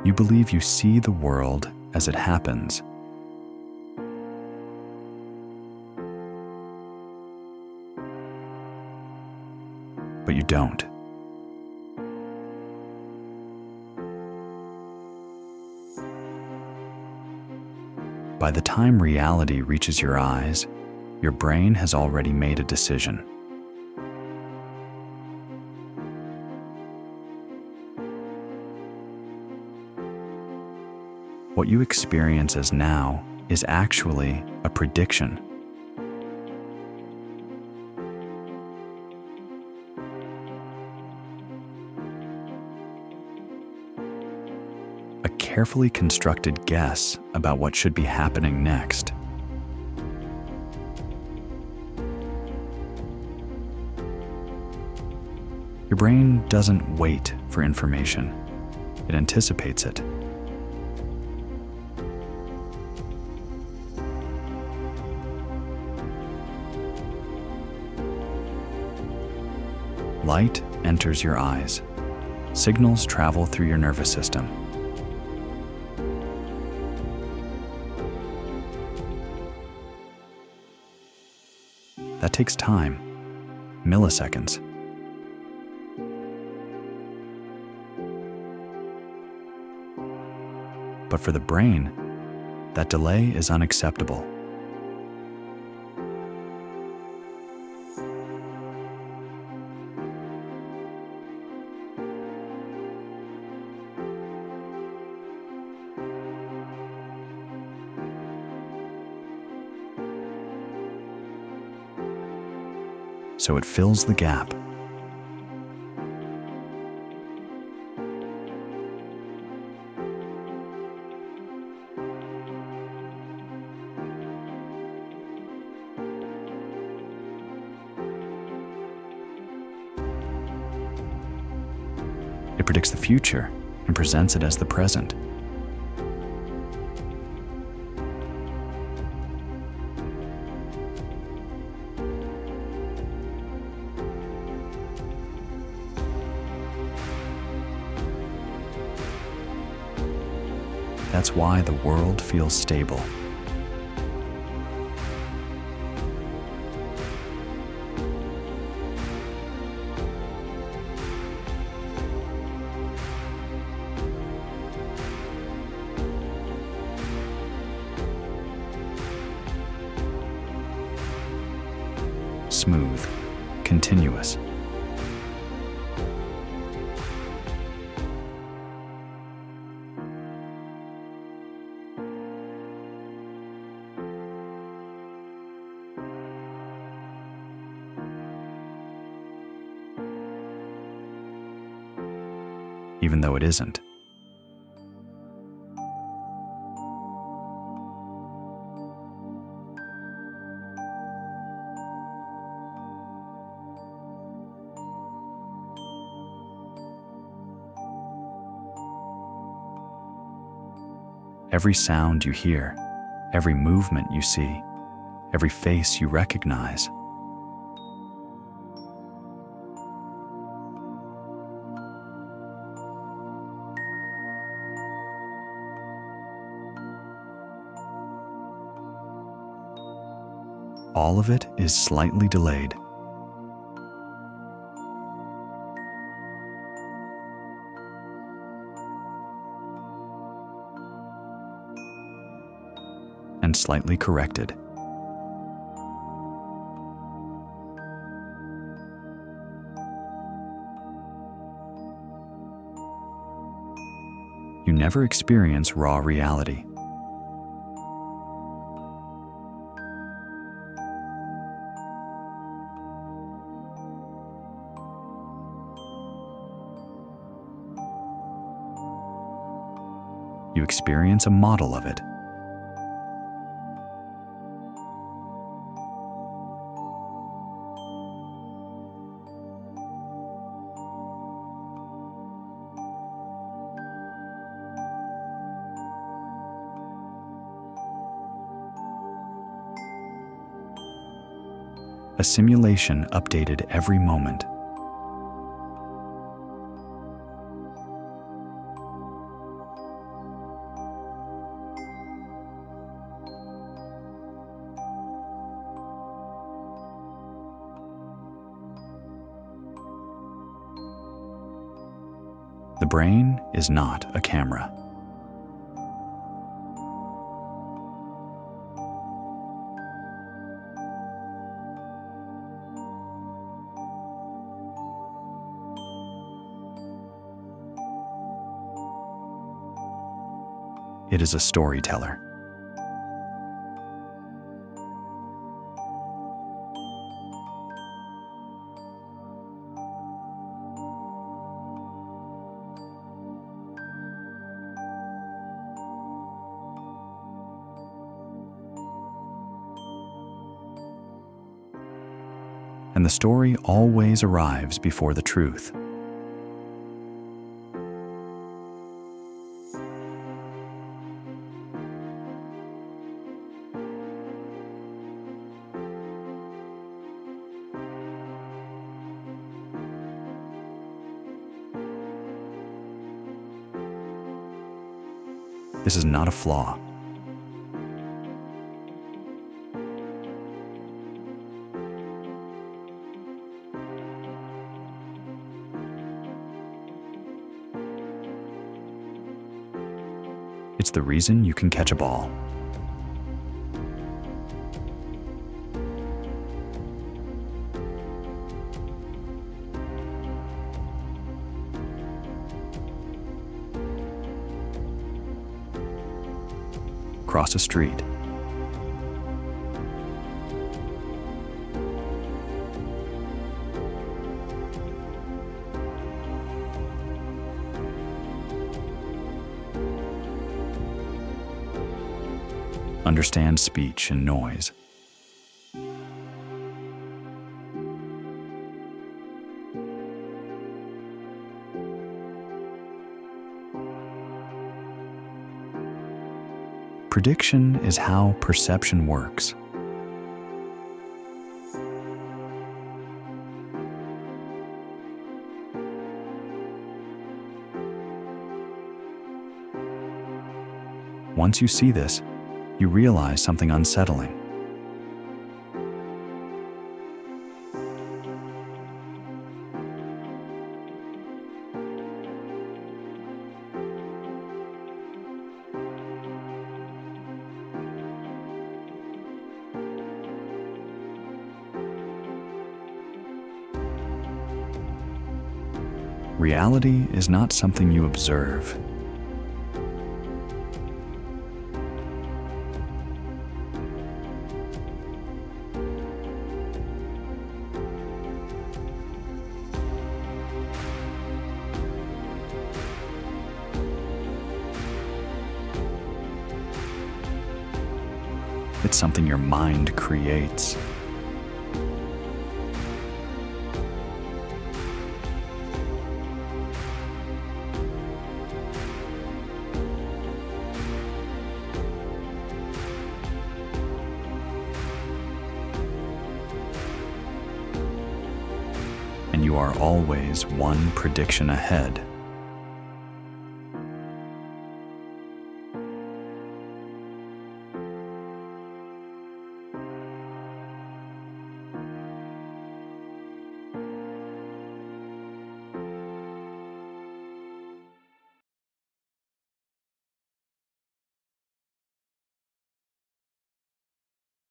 You believe you see the world as it happens. But you don't. By the time reality reaches your eyes, your brain has already made a decision. What you experience as now is actually a prediction. A carefully constructed guess about what should be happening next. Your brain doesn't wait for information. It anticipates it. Light enters your eyes. Signals travel through your nervous system. That takes time, milliseconds. But for the brain, that delay is unacceptable. So it fills the gap. It predicts the future and presents it as the present. That's why the world feels stable. Smooth, continuous. Even though it isn't. Every sound you hear, every movement you see, every face you recognize. All of it is slightly delayed. And slightly corrected. You never experience raw reality. You experience a model of it. A simulation updated every moment. The brain is not a camera. It is a storyteller. And the story always arrives before the truth. This is not a flaw. It's the reason you can catch a ball. Cross a street. Understand speech and noise. Prediction is how perception works. Once you see this, you realize something unsettling. Reality is not something you observe. It's something your mind creates. And you are always one prediction ahead.